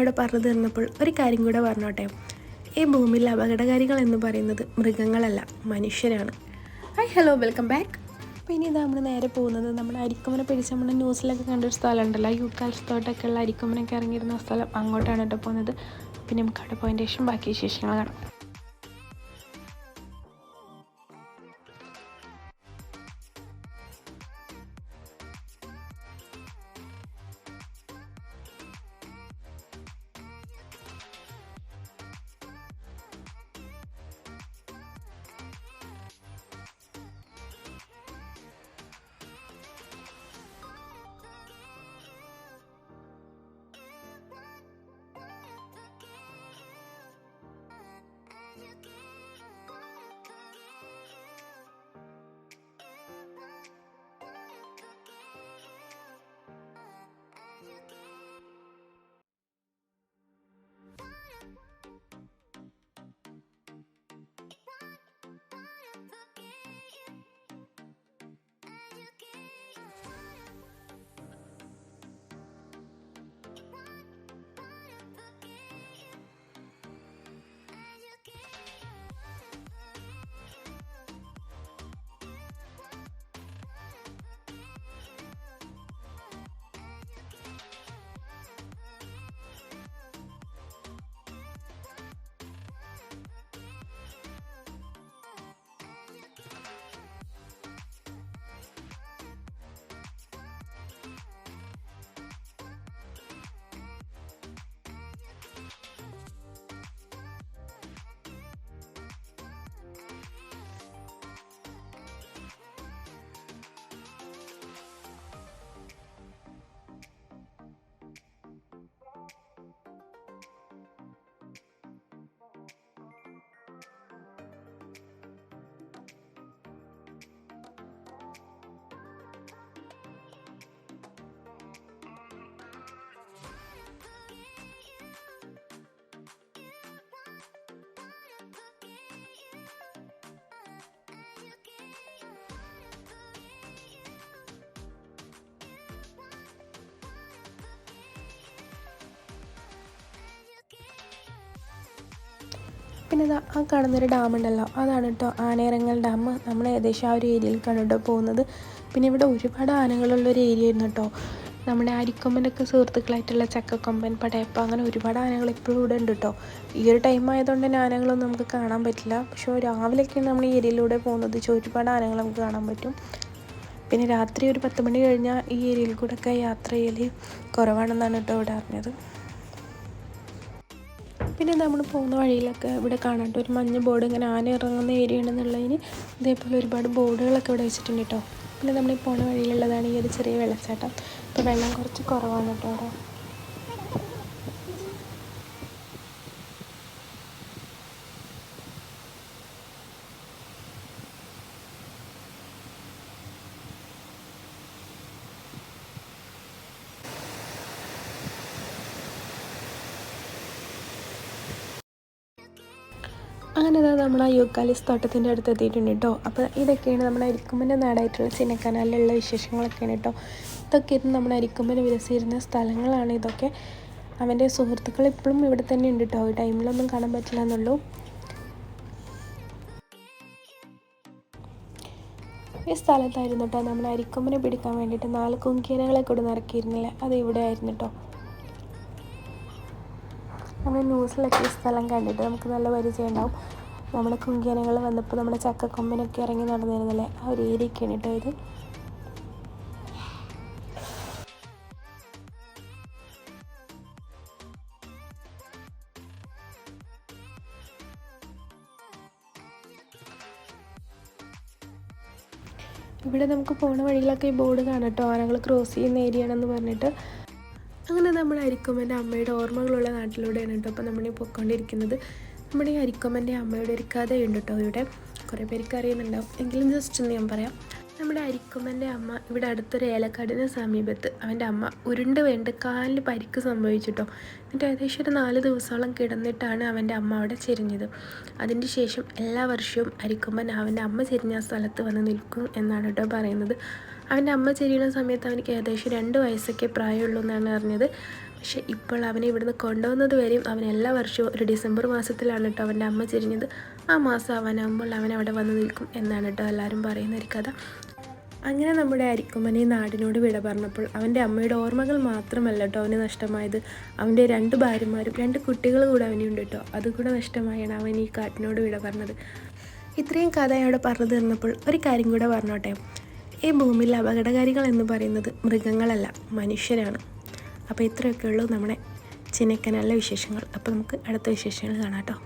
അവിടെ പറഞ്ഞു തീർന്നപ്പോൾ ഒരു കാര്യം കൂടെ പറഞ്ഞോട്ടെ. ഈ ഭൂമിയിൽ അപകടകാരികൾ എന്ന് പറയുന്നത് മൃഗങ്ങളല്ല, മനുഷ്യരാണ്. Hi, hello, welcome back. അപ്പോൾ ഇനി ഇതാ നമ്മൾ നേരെ പോകുന്നത് നമ്മുടെ അരിക്കൊമ്പനെ പിടിച്ച് നമ്മൾ ന്യൂസിലൊക്കെ കണ്ടൊരു സ്ഥലം ഉണ്ടല്ലോ, യൂക്കാലിത്തോട്ടൊക്കെ ഉള്ള അരിക്കൊമ്പനൊക്കെ ഇറങ്ങിയിരുന്ന സ്ഥലം, അങ്ങോട്ടാണ് കേട്ടോ പോകുന്നത്. പിന്നെ നമുക്ക് അവിടെ പോയതിൻ്റെ ശേഷം ബാക്കി വിശേഷങ്ങൾ കാണാം. പിന്നെ ആ കാണുന്നൊരു ഡാമുണ്ടല്ലോ, അതാണ് കേട്ടോ ആനയിറങ്ങൽ ഡാം. നമ്മൾ ഏകദേശം ആ ഒരു ഏരിയയിലേക്കാണ് കേട്ടോ പോകുന്നത്. പിന്നെ ഇവിടെ ഒരുപാട് ആനകളുള്ളൊരു ഏരിയ ആയിരുന്നു കേട്ടോ. നമ്മുടെ അരിക്കൊമ്പൻ്റെയൊക്കെ സുഹൃത്തുക്കളായിട്ടുള്ള ചക്കക്കൊമ്പൻ, പടയപ്പ, അങ്ങനെ ഒരുപാട് ആനകൾ ഇപ്പോഴും ഇവിടെ ഉണ്ട് കേട്ടോ. ഈ ഒരു ടൈം ആയതുകൊണ്ട് തന്നെ ആനകളൊന്നും നമുക്ക് കാണാൻ പറ്റില്ല. പക്ഷേ രാവിലെയൊക്കെയാണ് നമ്മൾ ഈ ഏരിയയിലൂടെ പോകുന്നത്, ഒരുപാട് ആനകൾ നമുക്ക് കാണാൻ പറ്റും. പിന്നെ രാത്രി ഒരു 10 മണി കഴിഞ്ഞാൽ ഈ ഏരിയയിൽ കൂടെ ഒക്കെ യാത്ര ചെയ്യൽ കുറവാണെന്നാണ് കേട്ടോ ഇവിടെ അറിഞ്ഞത്. പിന്നെ നമ്മൾ പോകുന്ന വഴിയിലൊക്കെ ഇവിടെ കാണാണ്ട് ഒരു മഞ്ഞ ബോർഡ്, ഇങ്ങനെ ആന ഇറങ്ങുന്ന ഏരിയ ഉണ്ടെന്നുള്ളതിന് ഇതേപോലെ ഒരുപാട് ബോർഡുകളൊക്കെ ഇവിടെ വെച്ചിട്ടുണ്ട് കേട്ടോ. പിന്നെ നമ്മൾ ഈ പോകുന്ന വഴിയിലുള്ളതാണ് ഈ ഒരു ചെറിയ വെള്ളച്ചാട്ടം. ഇപ്പോൾ വെള്ളം കുറച്ച് കുറവാണ് കേട്ടോ അവിടെ. അങ്ങനെ നമ്മൾ ആ യൂക്കാലിസ് തോട്ടത്തിൻ്റെ അടുത്ത് എത്തിയിട്ടുണ്ട് കേട്ടോ. അപ്പോൾ ഇതൊക്കെയാണ് നമ്മുടെ അരിക്കൊമ്പൻ്റെ നാടായിട്ടുള്ള ചിന്നക്കനാലിലുള്ള വിശേഷങ്ങളൊക്കെയാണ് കേട്ടോ. ഇതൊക്കെ നമ്മുടെ അരിക്കൊമ്പന് വിലസിയിരുന്ന സ്ഥലങ്ങളാണ് ഇതൊക്കെ. അവൻ്റെ സുഹൃത്തുക്കൾ ഇപ്പോഴും ഇവിടെ തന്നെ ഉണ്ട് കേട്ടോ. ഈ ടൈമിലൊന്നും കാണാൻ പറ്റില്ല എന്നുള്ളൂ. ഈ സ്ഥലത്തായിരുന്നു കേട്ടോ നമ്മുടെ അരിക്കൊമ്പനെ പിടിക്കാൻ വേണ്ടിയിട്ട് 4 കുങ്കിയാനകളെ കൊണ്ട് ഇറക്കിയിരുന്നില്ല, അത് ഇവിടെ ആയിരുന്നു കേട്ടോ. നമ്മൾ ന്യൂസിലൊക്കെ ഈ സ്ഥലം കണ്ടിട്ട് നമുക്ക് നല്ല പരിചയം ഉണ്ടാവും. നമ്മുടെ കുങ്കിയാനകൾ വന്നപ്പോൾ നമ്മുടെ ചക്കക്കൊമ്പനൊക്കെ ഇറങ്ങി നടന്നിരുന്നില്ലേ, ആ ഒരു ഏരിയയൊക്കെയാണ് കേട്ടോ ഇത്. ഇവിടെ നമുക്ക് പോകുന്ന വഴിയിലൊക്കെ ഈ ബോർഡ് കാണാം കേട്ടോ, ആനകൾ ക്രോസ് ചെയ്യുന്ന ഏരിയ ആണെന്ന് പറഞ്ഞിട്ട്. അങ്ങനെ നമ്മുടെ അരിക്കൊമ്പൻ്റെ അമ്മയുടെ ഓർമ്മകളുള്ള നാട്ടിലൂടെയാണ് കേട്ടോ അപ്പോൾ നമ്മൾ പോയിക്കൊണ്ടിരിക്കുന്നത്. നമ്മുടെ ഈ അരിക്കൊമ്പൻ്റെ അമ്മയുടെ ഒരു കഥയുണ്ട് കേട്ടോ ഇവിടെ. കുറേ പേർക്ക് അറിയുന്നുണ്ടാവും, എങ്കിലും ജസ്റ്റ് ഒന്ന് ഞാൻ പറയാം. നമ്മുടെ അരിക്കൊമ്പൻ്റെ അമ്മ ഇവിടെ അടുത്തൊരു ഏലക്കാടിന് സമീപത്ത് അവൻ്റെ അമ്മ ഉരുണ്ട് വേണ്ട കാലിന് പരിക്ക് സംഭവിച്ചിട്ടോ. എന്നിട്ട് ഏകദേശം ഒരു 4 ദിവസത്തോളം കിടന്നിട്ടാണ് അവൻ്റെ അമ്മ അവിടെ ചെരിഞ്ഞത്. അതിന് ശേഷം എല്ലാ വർഷവും അരിക്കൊമ്പൻ അവൻ്റെ അമ്മ ചെരിഞ്ഞ സ്ഥലത്ത് വന്ന് നിൽക്കും എന്നാണ് കേട്ടോ പറയുന്നത്. അവൻ്റെ അമ്മ ചെരിയുന്ന സമയത്ത് അവനിക്ക് ഏകദേശം 2 വയസ്സൊക്കെ പ്രായമുള്ളൂ എന്നാണ് അറിഞ്ഞത്. പക്ഷേ ഇപ്പോൾ അവനെ ഇവിടുന്ന് കൊണ്ടുവന്നത് വരെയും അവൻ എല്ലാ വർഷവും ഒരു ഡിസംബർ മാസത്തിലാണ് കേട്ടോ അവൻ്റെ അമ്മ ചെരിഞ്ഞത്. ആ മാസം അവനാകുമ്പോൾ അവൻ അവിടെ വന്ന് നിൽക്കും എന്നാണ് കേട്ടോ എല്ലാവരും പറയുന്നൊരു കഥ. അങ്ങനെ നമ്മുടെ അരിക്കൊമ്പനെ നാടിനോട് വിട പറഞ്ഞപ്പോൾ അവൻ്റെ അമ്മയുടെ ഓർമ്മകൾ മാത്രമല്ല കേട്ടോ അവന് നഷ്ടമായത്, അവൻ്റെ 2 ഭാര്യമാരും 2 കുട്ടികൾ കൂടെ അവനുണ്ട് കേട്ടോ. അതുകൂടെ നഷ്ടമായാണ് അവൻ ഈ കാട്ടിനോട് വിട പറഞ്ഞത്. ഇത്രയും കഥ അവിടെ പറഞ്ഞു തീർന്നപ്പോൾ ഒരു കാര്യം കൂടെ പറഞ്ഞോട്ടെ. ഈ ഭൂമിയിൽ അപകടകാരികൾ എന്ന് പറയുന്നത് മൃഗങ്ങളല്ല, മനുഷ്യരാണ്. അപ്പോൾ ഇത്രയൊക്കെ ഉള്ളൂ നമ്മുടെ ചിന്നക്കനാലിലെ വിശേഷങ്ങൾ. അപ്പോൾ നമുക്ക് അടുത്ത വിശേഷങ്ങൾ കാണാം കേട്ടോ.